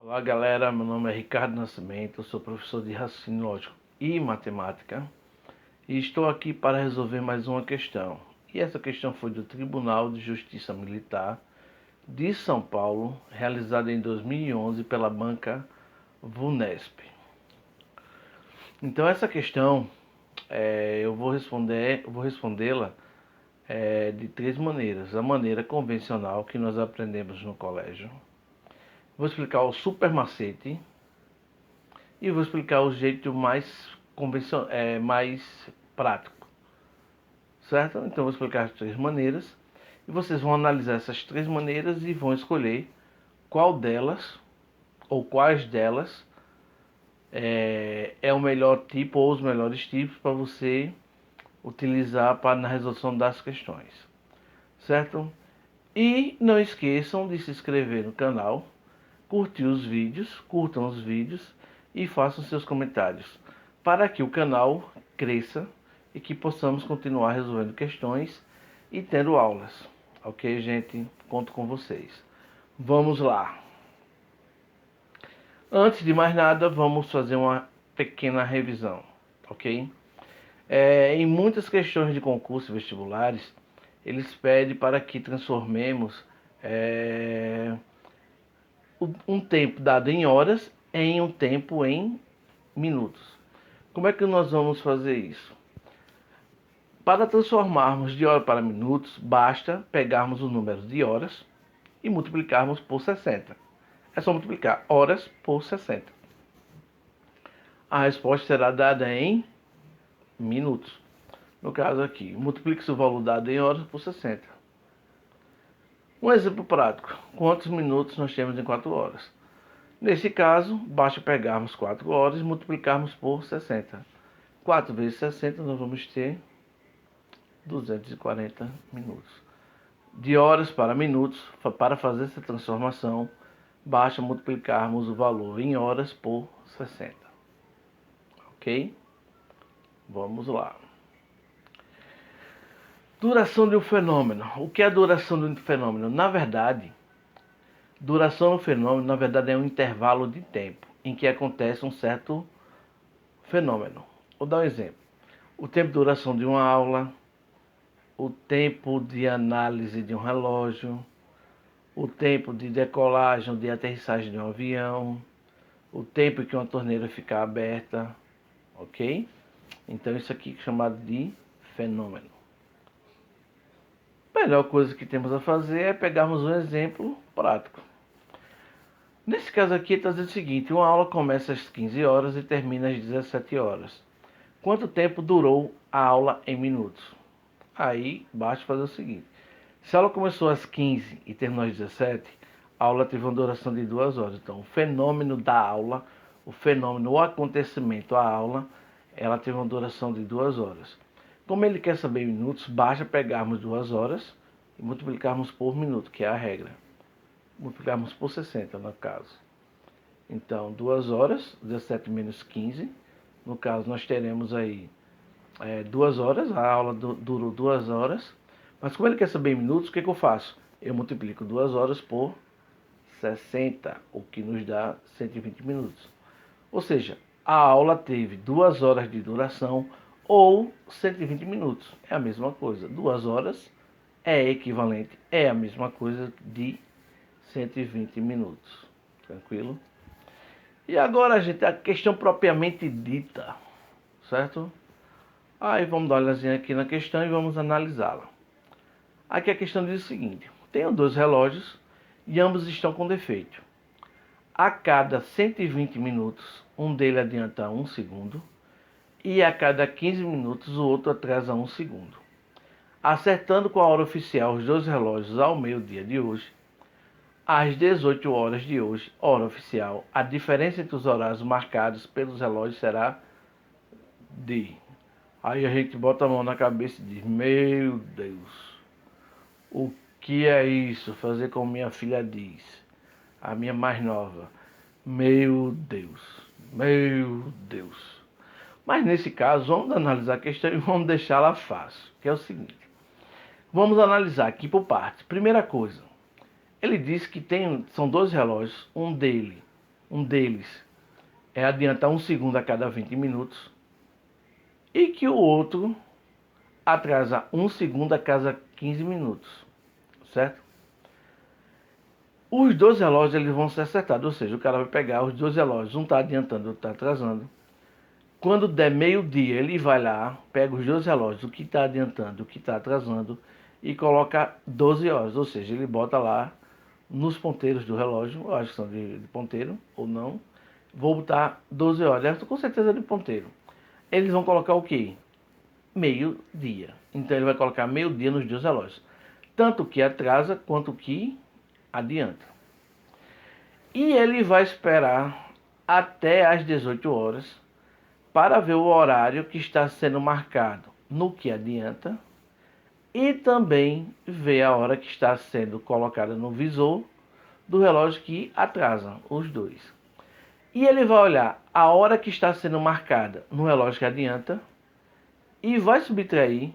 Olá galera, meu nome é Ricardo Nascimento, eu sou professor de raciocínio lógico e matemática e estou aqui para resolver mais uma questão. E essa questão foi do Tribunal de Justiça Militar de São Paulo, realizada em 2011 pela banca VUNESP. Então essa questão eu vou respondê-la de três maneiras. A maneira convencional que nós aprendemos no colégio. Vou explicar o super macete e vou explicar o jeito mais mais prático, certo? Então vou explicar as três maneiras e vocês vão analisar essas três maneiras e vão escolher qual delas ou quais delas é o melhor tipo ou os melhores tipos para você utilizar na resolução das questões, certo? E não esqueçam de se inscrever no canal, curtam os vídeos e façam seus comentários para que o canal cresça e que possamos continuar resolvendo questões e tendo aulas. Ok, gente? Conto com vocês. Vamos lá. Antes de mais nada, vamos fazer uma pequena revisão, ok? Em muitas questões de concurso e vestibulares, eles pedem para que transformemos um tempo dado em horas em um tempo em minutos. Como é que nós vamos fazer isso? Para transformarmos de hora para minutos, basta pegarmos o número de horas e multiplicarmos por 60. É só multiplicar horas por 60. A resposta será dada em minutos. No caso aqui, multiplique-se o valor dado em horas por 60. Um exemplo prático. Quantos minutos nós temos em 4 horas? Nesse caso, basta pegarmos 4 horas e multiplicarmos por 60. 4 vezes 60, nós vamos ter 240 minutos. De horas para minutos, para fazer essa transformação, basta multiplicarmos o valor em horas por 60. Ok? Vamos lá. Duração de um fenômeno. O que é a duração de um fenômeno? Duração do fenômeno, na verdade, é um intervalo de tempo em que acontece um certo fenômeno. Vou dar um exemplo. O tempo de duração de uma aula, o tempo de análise de um relógio, o tempo de decolagem ou de aterrissagem de um avião, o tempo que uma torneira fica aberta, ok? Então isso aqui é chamado de fenômeno. A melhor coisa que temos a fazer é pegarmos um exemplo prático. Nesse caso aqui está dizendo o seguinte: uma aula começa às 15 horas e termina às 17 horas. Quanto tempo durou a aula em minutos? Aí basta fazer o seguinte: se a aula começou às 15 e terminou às 17, a aula teve uma duração de 2 horas. Então, o fenômeno da aula, o acontecimento, a aula, ela teve uma duração de 2 horas. Como ele quer saber minutos, basta pegarmos 2 horas e multiplicarmos por minuto, que é a regra. Multiplicarmos por 60, no caso. Então, 2 horas, 17 menos 15. No caso, nós teremos aí 2 horas, a aula durou 2 horas. Mas como ele quer saber em minutos, o que eu faço? Eu multiplico 2 horas por 60, o que nos dá 120 minutos. Ou seja, a aula teve 2 horas de duração ou 120 minutos. É a mesma coisa. 2 horas é equivalente, é a mesma coisa de 120 minutos. Tranquilo? E agora, gente, a questão propriamente dita, certo? Aí vamos dar uma olhadinha aqui na questão e vamos analisá-la. Aqui a questão diz o seguinte: tenho dois relógios e ambos estão com defeito. A cada 120 minutos, um deles adianta 1 segundo e a cada 15 minutos o outro atrasa 1 segundo. Acertando com a hora oficial os dois relógios ao meio-dia de hoje, às 18 horas de hoje, hora oficial, a diferença entre os horários marcados pelos relógios será de... Aí a gente bota a mão na cabeça e diz: meu Deus, o que é isso? Fazer como minha filha diz, a minha mais nova. Meu Deus, meu Deus. Mas nesse caso, vamos analisar a questão e vamos deixá-la fácil, que é o seguinte. Vamos analisar aqui por partes. Primeira coisa, ele diz que são dois relógios, um dele um deles é adiantar 1 segundo a cada 20 minutos e que o outro atrasa 1 segundo a cada 15 minutos, certo? Os dois relógios eles vão ser acertados, ou seja, o cara vai pegar os dois relógios, um está adiantando, o outro está atrasando. Quando der meio-dia, ele vai lá, pega os dois relógios, o que está adiantando, o que está atrasando, e coloca 12 horas, ou seja, ele bota lá nos ponteiros do relógio, eu acho que são de ponteiro ou não, vou botar 12 horas, com certeza de ponteiro. Eles vão colocar o quê? Meio-dia. Então ele vai colocar meio-dia nos dois relógios, tanto que atrasa quanto que adianta. E ele vai esperar até às 18 horas para ver o horário que está sendo marcado no que adianta e também ver a hora que está sendo colocada no visor do relógio que atrasa, os dois. E ele vai olhar a hora que está sendo marcada no relógio que adianta e vai subtrair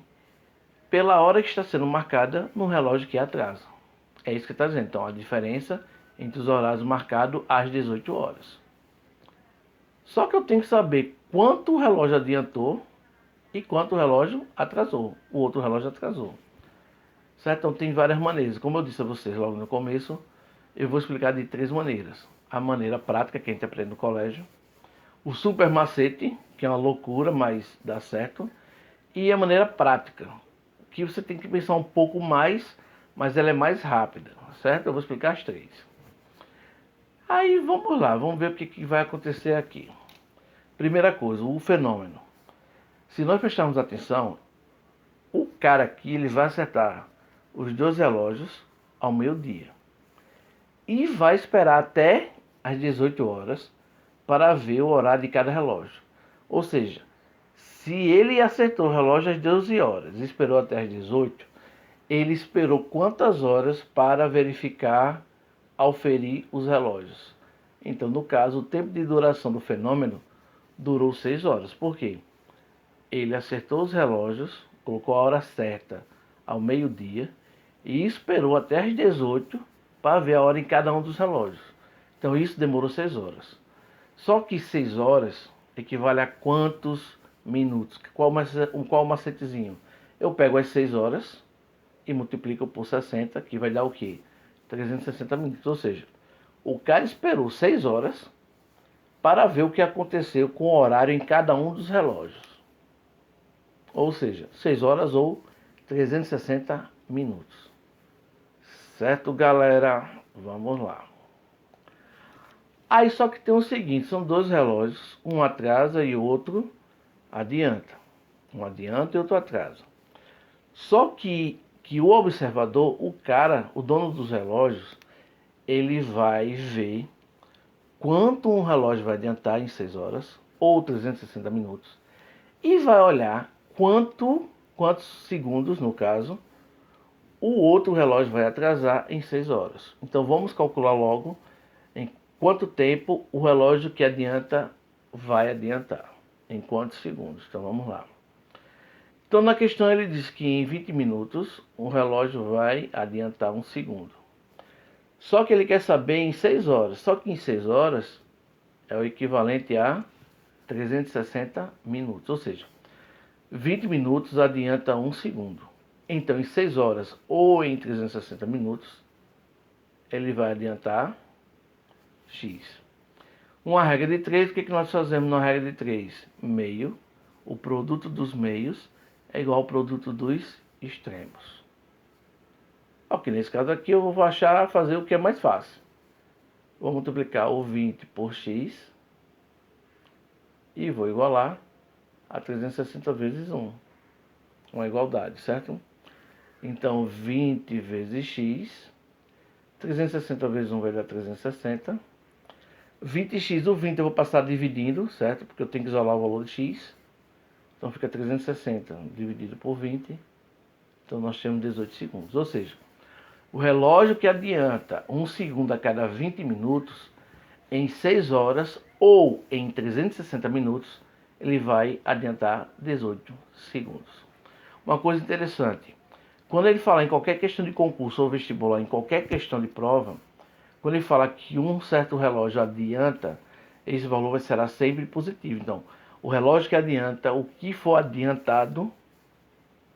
pela hora que está sendo marcada no relógio que atrasa. É isso que está dizendo. Então, a diferença entre os horários marcados às 18 horas. Só que eu tenho que saber quanto o relógio adiantou e quanto o relógio atrasou. O outro relógio atrasou. Certo? Então, tem várias maneiras. Como eu disse a vocês logo no começo, eu vou explicar de 3 maneiras. A maneira prática, que a gente aprende no colégio. O super macete, que é uma loucura, mas dá certo. E a maneira prática, que você tem que pensar um pouco mais, mas ela é mais rápida, certo? Eu vou explicar as 3. Aí vamos lá, vamos ver o que vai acontecer aqui. Primeira coisa, o fenômeno. Se nós prestarmos atenção, o cara aqui ele vai acertar os dois relógios ao meio-dia. E vai esperar até às 18 horas para ver o horário de cada relógio. Ou seja, se ele acertou o relógio às 12 horas e esperou até às 18, ele esperou quantas horas para verificar, auferir os relógios. Então, no caso, o tempo de duração do fenômeno durou 6 horas. Por quê? Ele acertou os relógios, colocou a hora certa ao meio-dia e esperou até às 18 para ver a hora em cada um dos relógios. Então, isso demorou 6 horas. Só que 6 horas equivale a quantos minutos? Qual o macetezinho? Eu pego as 6 horas e multiplico por 60, que vai dar o quê? 360 minutos. Ou seja, o cara esperou 6 horas para ver o que aconteceu com o horário em cada um dos relógios. Ou seja, 6 horas ou 360 minutos. Certo, galera? Vamos lá. Aí só que tem o seguinte, são dois relógios, um atrasa e o outro adianta. Um adianta e outro atrasa. Só que o observador, o cara, o dono dos relógios, ele vai ver quanto um relógio vai adiantar em 6 horas, ou 360 minutos, e vai olhar quantos segundos, no caso, o outro relógio vai atrasar em 6 horas. Então vamos calcular logo em quanto tempo o relógio que adianta vai adiantar, em quantos segundos. Então vamos lá. Então na questão ele diz que em 20 minutos o relógio vai adiantar 1 segundo. Só que ele quer saber em 6 horas. Só que em 6 horas é o equivalente a 360 minutos. Ou seja, 20 minutos adianta 1 segundo. Então em 6 horas ou em 360 minutos ele vai adiantar X. Uma regra de 3, o que nós fazemos na regra de 3? Meio, o produto dos meios é igual ao produto dos extremos. Ok, nesse caso aqui eu vou fazer o que é mais fácil. Vou multiplicar o 20 por x e vou igualar a 360 vezes 1. Uma igualdade, certo? Então 20 vezes x, 360 vezes 1 vai dar 360. 20x, o 20 eu vou passar dividindo, certo? Porque eu tenho que isolar o valor de x. Então fica 360 dividido por 20. Então nós temos 18 segundos. Ou seja, o relógio que adianta 1 segundo a cada 20 minutos, em 6 horas ou em 360 minutos, ele vai adiantar 18 segundos. Uma coisa interessante, quando ele fala em qualquer questão de concurso ou vestibular, em qualquer questão de prova, Quando ele fala que um certo relógio adianta, esse valor será sempre positivo. Então, o relógio que adianta, o que for adiantado,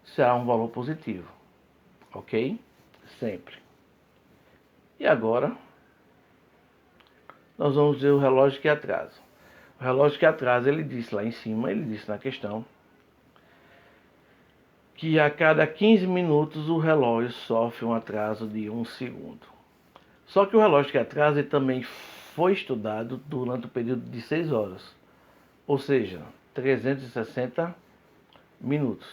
será um valor positivo. Ok? Sempre. E agora, nós vamos ver o relógio que atrasa. O relógio que atrasa, ele disse lá em cima, ele disse na questão, que a cada 15 minutos o relógio sofre um atraso de 1 segundo. Só que o relógio que atrasa ele também foi estudado durante o período de 6 horas, ou seja, 360 minutos.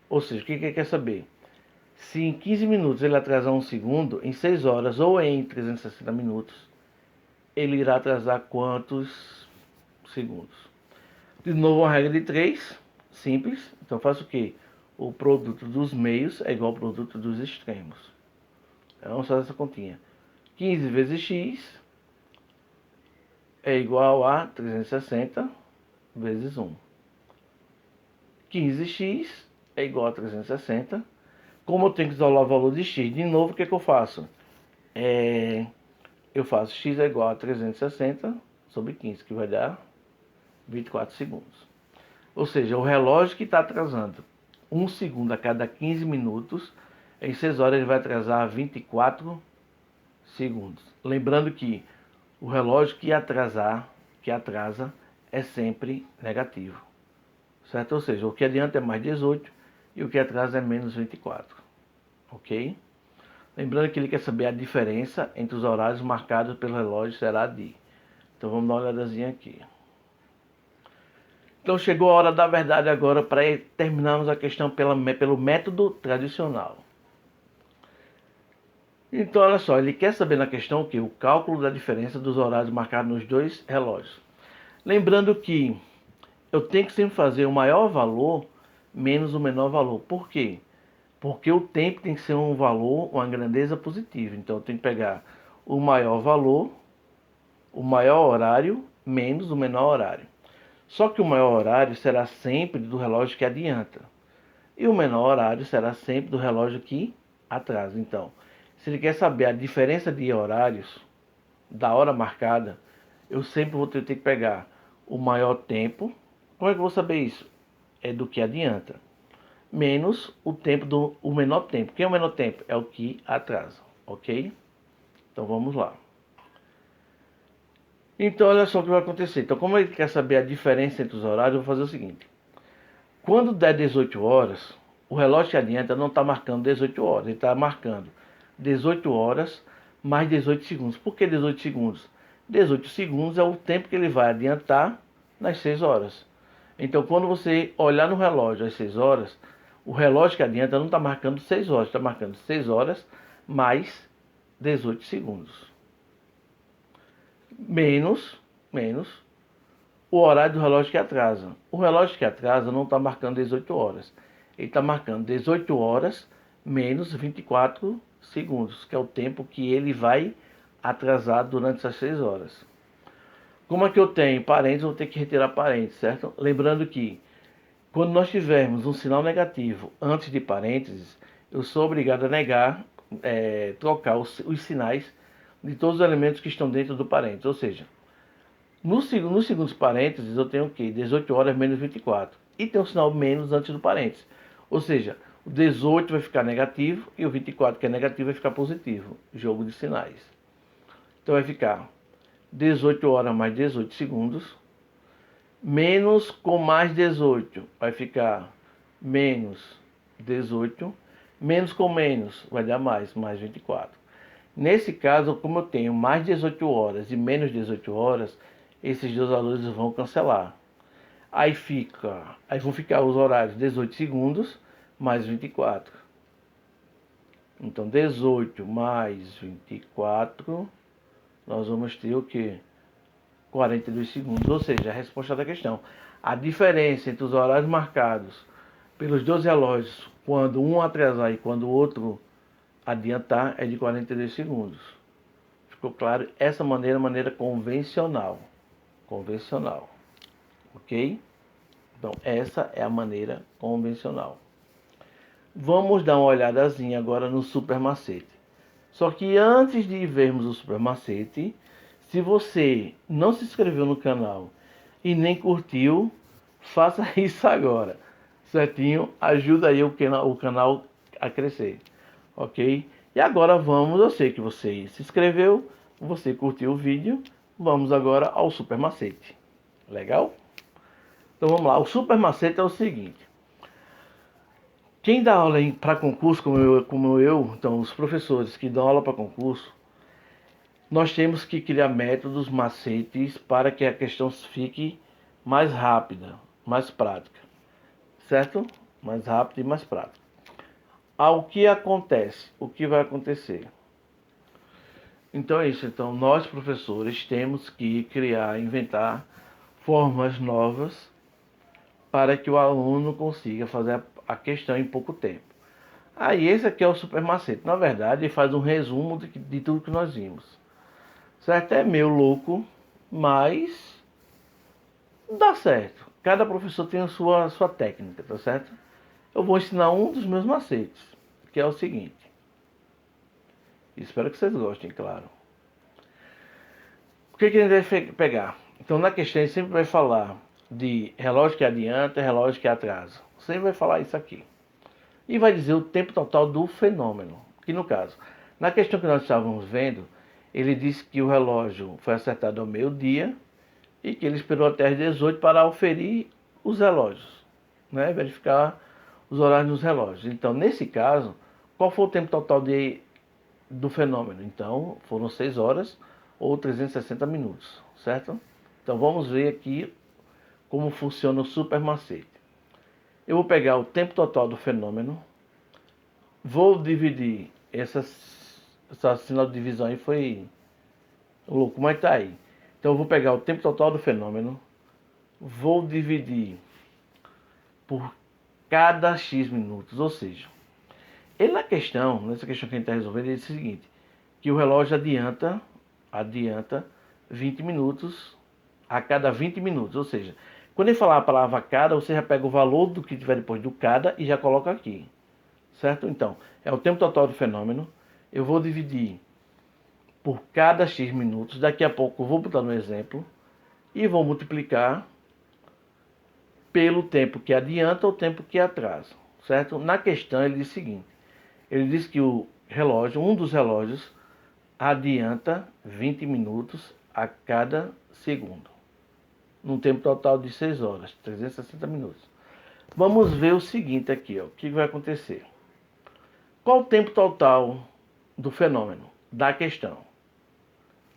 Ou seja, o que ele quer saber? Se em 15 minutos ele atrasar 1 segundo, em 6 horas ou em 360 minutos, ele irá atrasar quantos segundos? De novo, uma regra de 3, simples. Então, faço o quê? O produto dos meios é igual ao produto dos extremos. Então, vamos fazer essa continha. 15 vezes x é igual a 360 vezes 1. 15x é igual a 360. Como eu tenho que isolar o valor de x de novo, o que eu faço? Eu faço x é igual a 360 sobre 15, que vai dar 24 segundos. Ou seja, o relógio que está atrasando 1 segundo a cada 15 minutos, em 6 horas ele vai atrasar 24 segundos. Lembrando que o relógio que atrasa, é sempre negativo. Certo? Ou seja, o que adianta é mais 18 e o que atrasa é menos 24. Ok? Lembrando que ele quer saber a diferença entre os horários marcados pelo relógio será de. Então vamos dar uma olhadazinha aqui. Então chegou a hora da verdade agora para terminarmos a questão pelo método tradicional. Então olha só, ele quer saber na questão o cálculo da diferença dos horários marcados nos dois relógios. Lembrando que eu tenho que sempre fazer o maior valor menos o menor valor. Por quê? Porque o tempo tem que ser um valor, uma grandeza positiva. Então eu tenho que pegar o maior valor, o maior horário, menos o menor horário. Só que o maior horário será sempre do relógio que adianta. E o menor horário será sempre do relógio que atrasa. Então, se ele quer saber a diferença de horários da hora marcada, eu sempre vou ter que pegar o maior tempo. Como é que eu vou saber isso? É do que adianta. Menos o menor tempo. Quem é o menor tempo? É o que atrasa. Ok? Então vamos lá. Então olha só o que vai acontecer. Então como ele quer saber a diferença entre os horários, eu vou fazer o seguinte. Quando der 18 horas, o relógio que adianta não está marcando 18 horas. Ele está marcando 18 horas mais 18 segundos. Por que 18 segundos? 18 segundos é o tempo que ele vai adiantar nas 6 horas. Então quando você olhar no relógio às 6 horas, o relógio que adianta não está marcando 6 horas, está marcando 6 horas mais 18 segundos. Menos o horário do relógio que atrasa. O relógio que atrasa não está marcando 18 horas. Ele está marcando 18 horas menos 24 segundos, que é o tempo que ele vai atrasar durante essas 6 horas. Como é que eu tenho parênteses, eu vou ter que retirar parênteses, certo? Lembrando que quando nós tivermos um sinal negativo antes de parênteses, eu sou obrigado a negar, trocar os sinais de todos os elementos que estão dentro do parênteses. Ou seja, nos segundos parênteses eu tenho o quê? 18 horas menos 24. E tem um sinal menos antes do parênteses. Ou seja, o 18 vai ficar negativo e o 24, que é negativo, vai ficar positivo. Jogo de sinais. Então vai ficar 18 horas mais 18 segundos. Menos com mais 18 vai ficar menos 18. Menos com menos vai dar mais 24. Nesse caso, como eu tenho mais 18 horas e menos 18 horas, esses dois valores vão cancelar. Aí vão ficar os horários 18 segundos mais 24. Então 18 mais 24, nós vamos ter o que? 42 segundos, ou seja, a resposta da questão. A diferença entre os horários marcados pelos dois relógios, quando um atrasar e quando o outro adiantar, é de 42 segundos. Ficou claro? Essa maneira é a maneira convencional. Convencional. Ok? Então, essa é a maneira convencional. Vamos dar uma olhadazinha agora no super macete. Só que antes de vermos o super macete, se você não se inscreveu no canal e nem curtiu, faça isso agora, certinho? Ajuda aí o canal a crescer, ok? E agora vamos, eu sei que você se inscreveu, você curtiu o vídeo, vamos agora ao super macete, legal? Então vamos lá, o super macete é o seguinte. Quem dá aula para concurso, como eu, então os professores que dão aula para concurso, nós temos que criar métodos, macetes para que a questão fique mais rápida, mais prática, certo? Mais rápida e mais prática. Ao que acontece? O que vai acontecer? Então é isso. Então nós professores temos que criar, inventar formas novas para que o aluno consiga fazer a questão em pouco tempo. Aí esse aqui é o super macete. Na verdade, ele faz um resumo de tudo que nós vimos. Certo? É meio louco, mas dá certo. Cada professor tem a sua técnica, tá certo? Eu vou ensinar um dos meus macetes, que é o seguinte. Espero que vocês gostem, claro. O que a gente deve pegar? Então, na questão, a gente sempre vai falar de relógio que adianta e relógio que atrasa. Sempre vai falar isso aqui. E vai dizer o tempo total do fenômeno. Que no caso, na questão que nós estávamos vendo, ele disse que o relógio foi acertado ao meio-dia e que ele esperou até as 18 para auferir os relógios, né? Verificar os horários nos relógios. Então, nesse caso, qual foi o tempo total do fenômeno? Então, foram 6 horas ou 360 minutos, certo? Então, vamos ver aqui como funciona o super macete. Eu vou pegar o tempo total do fenômeno, vou dividir essa sinal de divisão aí foi louco, mas tá aí. Então eu vou pegar o tempo total do fenômeno, vou dividir por cada x minutos, ou seja, ele nessa questão que a gente está resolvendo, ele diz o seguinte, que o relógio adianta 20 minutos a cada 20 minutos, ou seja, quando ele falar a palavra cada, você já pega o valor do que tiver depois do cada e já coloca aqui, certo? Então, é o tempo total do fenômeno, eu vou dividir por cada x minutos, daqui a pouco eu vou botar no exemplo, e vou multiplicar pelo tempo que adianta ou tempo que atrasa, certo? Na questão ele diz o seguinte, ele diz que o relógio, um dos relógios, adianta 20 minutos a cada segundo, num tempo total de 6 horas, 360 minutos. Vamos ver o seguinte aqui, ó, o que vai acontecer. Qual o tempo total do fenômeno, da questão?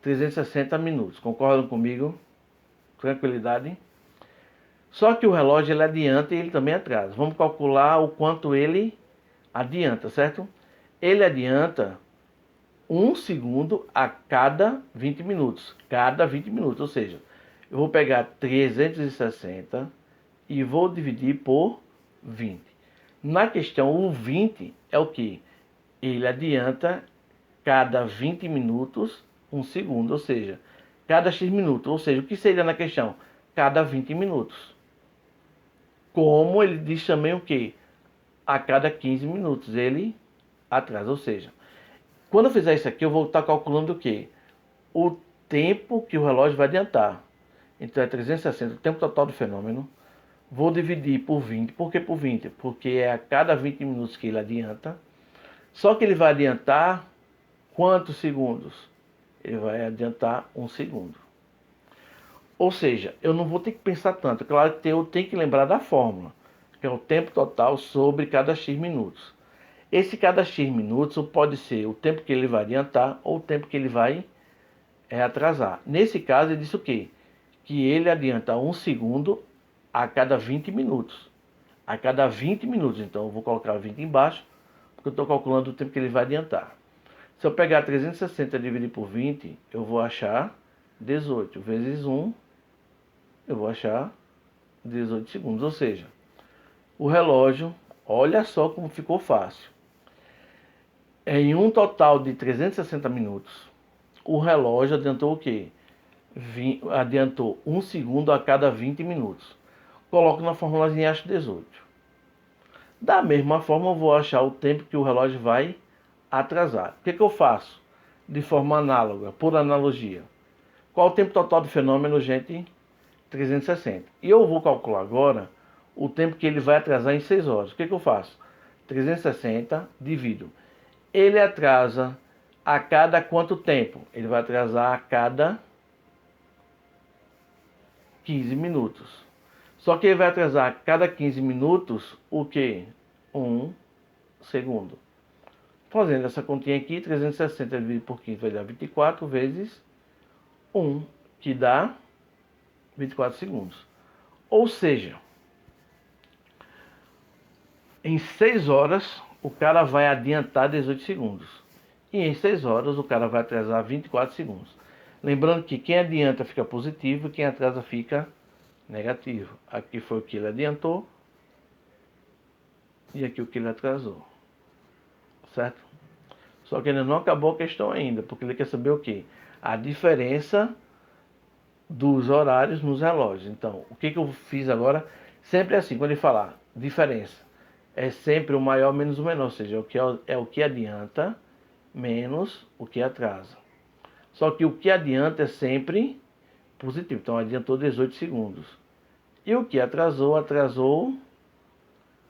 360 minutos, concordam comigo? Tranquilidade? Só que o relógio ele adianta e ele também atrasa. Vamos calcular o quanto ele adianta, certo? Ele adianta 1 segundo a cada 20 minutos. Cada 20 minutos, ou seja, eu vou pegar 360 e vou dividir por 20. Na questão, o 20 é o que? Ele adianta cada 20 minutos 1 segundo, ou seja, cada x minutos. Ou seja, o que seria na questão? Cada 20 minutos. Como ele diz também o que? A cada 15 minutos ele atrasa. Ou seja, quando eu fizer isso aqui, eu vou estar calculando o que? O tempo que o relógio vai adiantar. Então é 360, o tempo total do fenômeno. Vou dividir por 20. Por que por 20? Porque é a cada 20 minutos que ele adianta. Só que ele vai adiantar quantos segundos? Ele vai adiantar 1 segundo. Ou seja, eu não vou ter que pensar tanto. Claro que eu tenho que lembrar da fórmula, que é o tempo total sobre cada x minutos. Esse cada x minutos pode ser o tempo que ele vai adiantar ou o tempo que ele vai atrasar. Nesse caso, ele disse o quê? Que ele adianta 1 segundo a cada 20 minutos. A cada 20 minutos. Então, eu vou colocar 20 embaixo, porque eu estou calculando o tempo que ele vai adiantar. Se eu pegar 360 e dividir por 20, eu vou achar 18 vezes 1, eu vou achar 18 segundos. Ou seja, o relógio, olha só como ficou fácil. Em um total de 360 minutos, o relógio adiantou o quê? Adiantou 1 segundo a cada 20 minutos. Coloco na formulazinha e acho 18. Da mesma forma, eu vou achar o tempo que o relógio vai atrasar. O que eu faço? De forma análoga, por analogia. Qual o tempo total do fenômeno, gente? 360. E eu vou calcular agora o tempo que ele vai atrasar em 6 horas. O que eu faço? 360 divido. Ele atrasa a cada quanto tempo? Ele vai atrasar a cada 15 minutos. Só que ele vai atrasar a cada 15 minutos o quê? 1 segundo. Fazendo essa continha aqui, 360 dividido por 15 vai dar 24 vezes 1, que dá 24 segundos. Ou seja, em 6 horas o cara vai adiantar 18 segundos. E em 6 horas o cara vai atrasar 24 segundos. Lembrando que quem adianta fica positivo e quem atrasa fica negativo. Aqui foi o que ele adiantou e aqui o que ele atrasou. Certo? Só que ele não acabou a questão ainda, porque ele quer saber o quê? A diferença dos horários nos relógios. Então, o que eu fiz agora? Sempre assim, quando ele falar diferença, é sempre o maior menos o menor, ou seja, é o que adianta menos o que atrasa. Só que o que adianta é sempre positivo, então adiantou 18 segundos. E o que atrasou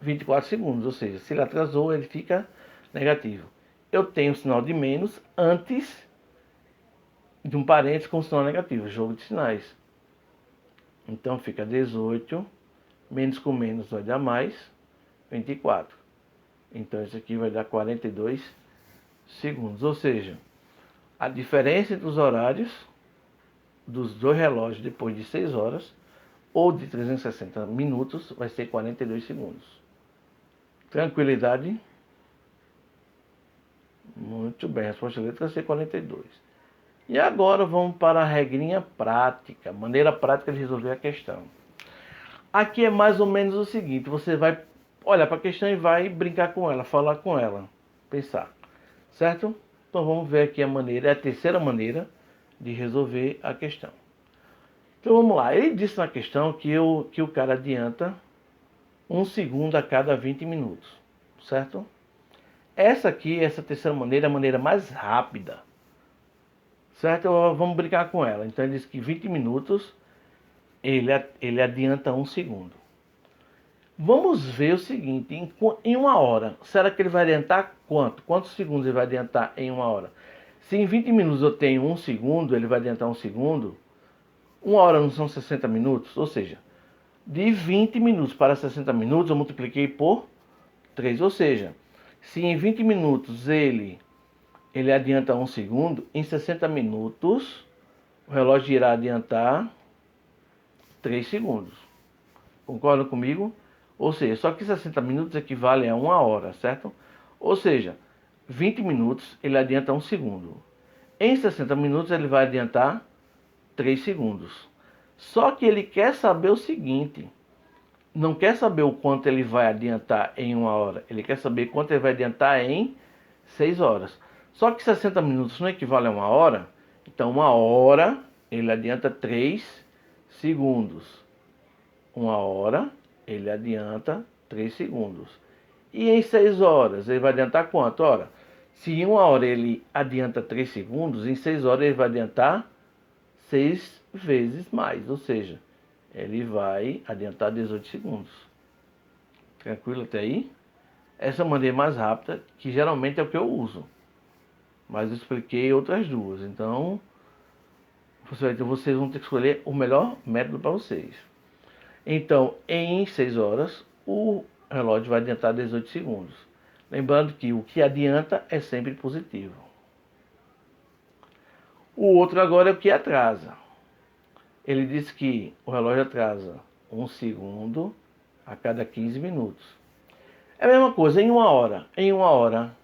24 segundos, ou seja, se ele atrasou, ele fica negativo. Eu tenho o sinal de menos antes de um parênteses com sinal negativo, jogo de sinais. Então fica 18, menos com menos vai dar mais, 24. Então isso aqui vai dar 42 segundos. Ou seja, a diferença entre os horários dos dois relógios depois de 6 horas ou de 360 minutos vai ser 42 segundos. Tranquilidade? Muito bem, a resposta letra vai ser 42. E agora vamos para a regrinha prática, maneira prática de resolver a questão. Aqui é mais ou menos o seguinte, você vai olhar para a questão e vai brincar com ela, falar com ela, pensar, certo? Então vamos ver aqui a maneira, é a terceira maneira de resolver a questão. Então vamos lá, ele disse na questão que o cara adianta 1 segundo a cada 20 minutos, certo? Essa terceira maneira é a maneira mais rápida, certo? Vamos brincar com ela. Então ele diz que 20 minutos ele adianta 1 segundo. Vamos ver o seguinte, em 1 hora, será que ele vai adiantar quanto? Quantos segundos ele vai adiantar em 1 hora? Se em 20 minutos eu tenho 1 segundo, ele vai adiantar 1 segundo. 1 hora não são 60 minutos? Ou seja, de 20 minutos para 60 minutos eu multipliquei por 3. Ou seja, se em 20 minutos ele adianta 1 segundo, em 60 minutos o relógio irá adiantar 3 segundos. Concordam comigo? Ou seja, só que 60 minutos equivale a 1 hora, certo? Ou seja, 20 minutos ele adianta 1 segundo. Em 60 minutos ele vai adiantar 3 segundos. Só que ele quer saber o seguinte, não quer saber o quanto ele vai adiantar em 1 hora, ele quer saber quanto ele vai adiantar em 6 horas. Só que 60 minutos não equivale a 1 hora, então 1 hora ele adianta 3 segundos. 1 hora ele adianta 3 segundos. E em 6 horas ele vai adiantar quanto? Ora, se em 1 hora ele adianta 3 segundos, em 6 horas ele vai adiantar 6 vezes mais, ou seja, ele vai adiantar 18 segundos. Tranquilo até aí? Essa maneira mais rápida, que geralmente é o que eu uso. Mas eu expliquei outras duas. Então, vocês vão ter que escolher o melhor método para vocês. Então, em 6 horas, o relógio vai adiantar 18 segundos. Lembrando que o que adianta é sempre positivo. O outro agora é o que atrasa. Ele diz que o relógio atrasa 1 segundo a cada 15 minutos. É a mesma coisa, em 1 hora. Em 1 hora,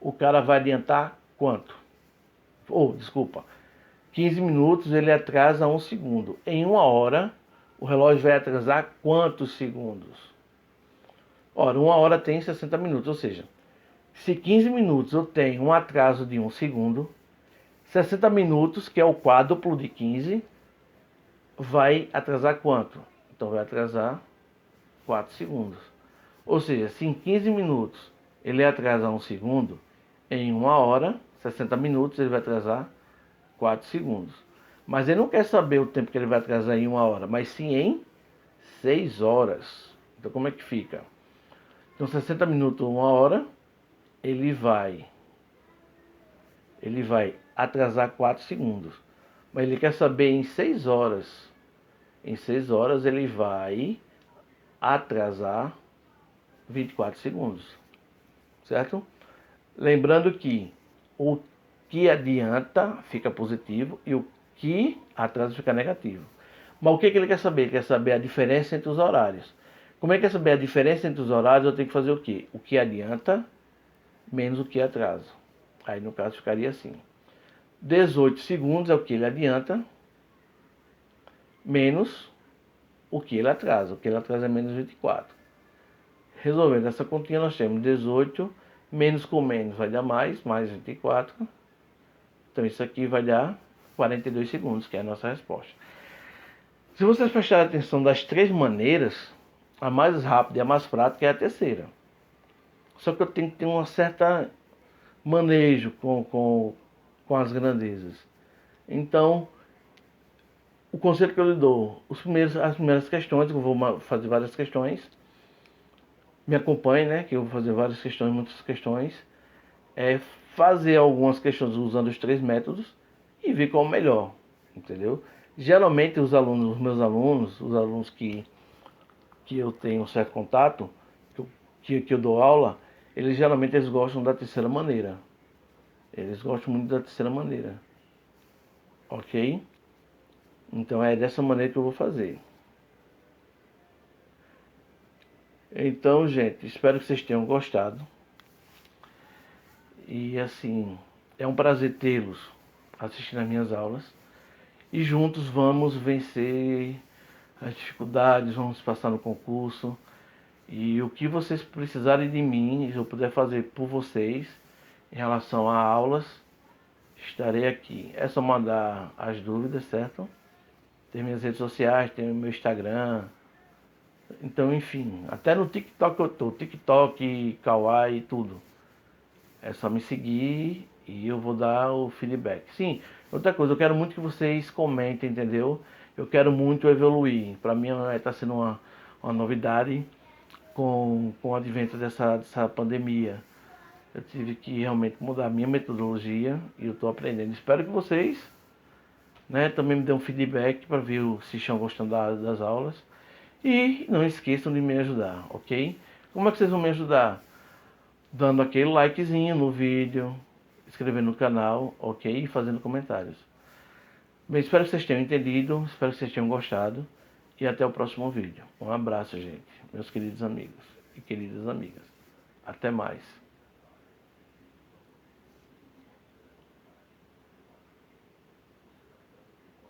o cara vai adiantar quanto? 15 minutos ele atrasa 1 segundo. Em 1 hora, o relógio vai atrasar quantos segundos? Ora, 1 hora tem 60 minutos, ou seja, se 15 minutos eu tenho um atraso de 1 segundo, 60 minutos, que é o quádruplo de 15, vai atrasar quanto? Então vai atrasar 4 segundos. Ou seja, se em 15 minutos ele atrasa 1 segundo, em 1 hora, 60 minutos, ele vai atrasar 4 segundos. Mas ele não quer saber o tempo que ele vai atrasar em 1 hora, mas sim em 6 horas. Então como é que fica? Então 60 minutos, 1 hora, ele vai atrasar 4 segundos. Mas ele quer saber em 6 horas. Em 6 horas ele vai atrasar 24 segundos. Certo? Lembrando que o que adianta fica positivo e o que atrasa fica negativo. Mas o que ele quer saber? Ele quer saber a diferença entre os horários. Como é que quer saber a diferença entre os horários? Eu tenho que fazer o quê? O que adianta menos o que atrasa. Aí no caso ficaria assim. 18 segundos é o que ele adianta menos o que ele atrasa. O que ele atrasa é menos 24. Resolvendo essa continha, nós temos 18 menos com menos vai dar mais 24. Então isso aqui vai dar 42 segundos, que é a nossa resposta. Se vocês prestarem atenção das 3 maneiras, a mais rápida e a mais prática é a terceira. Só que eu tenho que ter um certo manejo com as grandezas. Então, o conselho que eu lhe dou, as primeiras questões, eu vou fazer várias questões, me acompanhe, né, que eu vou fazer várias questões, muitas questões, é fazer algumas questões usando os 3 métodos e ver qual é o melhor, entendeu? Geralmente os meus alunos, os alunos que eu tenho um certo contato, que eu dou aula, eles gostam da terceira maneira. Eles gostam muito da terceira maneira. Ok? Então é dessa maneira que eu vou fazer. Então, gente, espero que vocês tenham gostado. E assim, é um prazer tê-los assistindo às minhas aulas. E juntos vamos vencer as dificuldades, vamos passar no concurso. E o que vocês precisarem de mim, se eu puder fazer por vocês, em relação a aulas, estarei aqui. É só mandar as dúvidas, certo? Tem minhas redes sociais, tem o meu Instagram. Então, enfim, até no TikTok eu tô. TikTok, Kawaii, tudo. É só me seguir e eu vou dar o feedback. Sim, outra coisa, eu quero muito que vocês comentem, entendeu? Eu quero muito evoluir. Para mim está sendo uma novidade com o advento dessa pandemia. Eu tive que realmente mudar a minha metodologia e eu estou aprendendo. Espero que vocês, né, também me dêem um feedback para ver se estão gostando das aulas. E não esqueçam de me ajudar, ok? Como é que vocês vão me ajudar? Dando aquele likezinho no vídeo, inscrevendo no canal, ok? E fazendo comentários. Bem, espero que vocês tenham entendido, espero que vocês tenham gostado. E até o próximo vídeo. Um abraço, gente, meus queridos amigos e queridas amigas. Até mais.